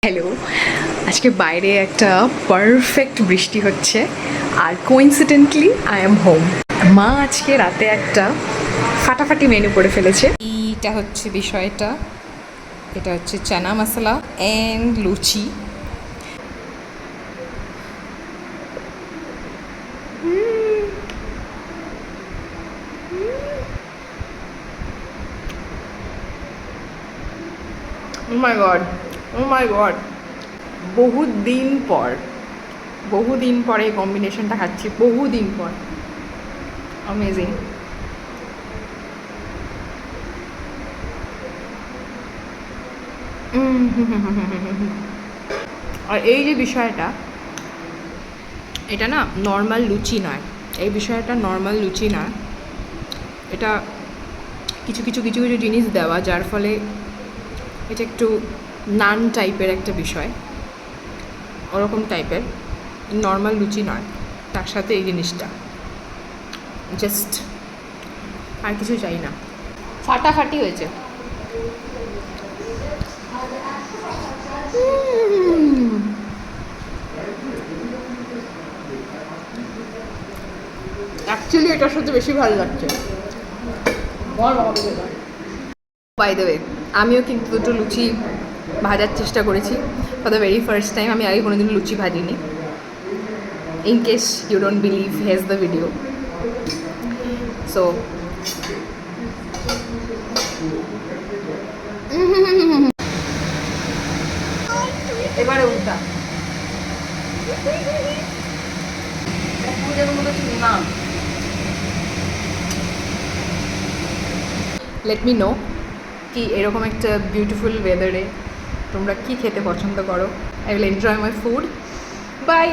Hello, আজকে বাইরে একটা পারফেক্ট বৃষ্টি হচ্ছে আর কোইন্সিডেন্টলি আই এম হোম। মা আজকে রাতে একটা ফাটাফাটি মেনু করে ফেলেছে। এইটা হচ্ছে বিষয়টা, এটা হচ্ছে chana masala and luchi. Oh my god, oh my god, বহুদিন পর এই কম্বিনেশনটা খাচ্ছি, বহুদিন পর। অ্যামেজিং। আর এই যে বিষয়টা, এটা না নর্মাল লুচি নয়, এই বিষয়টা নর্মাল লুচি নয়, এটা কিছু কিছু কিছু কিছু জিনিস দেওয়া, যার ফলে এটা একটু নান টাইপের একটা বিষয়, ওরকম টাইপের, নর্মাল লুচি নয়। তার সাথে এই জিনিসটা জাস্ট, আর কিছু চাই না, ফাটাফাটি হয়েছে। অ্যাকচুয়ালি এটার সাথে বেশি ভালো লাগছে। বাই দ্য ওয়ে, আমিও কিন্তু দুটো লুচি ভাজার চেষ্টা করেছি for the very first time. আমি আগে কোনোদিন লুচি ভাজিনি। In case you don't believe, here's the video. So এবারে উল্টা লেট মি নো কি এরকম একটা বিউটিফুল ওয়েদারে তোমরা কি খেতে পছন্দ করো। I will enjoy my food. By.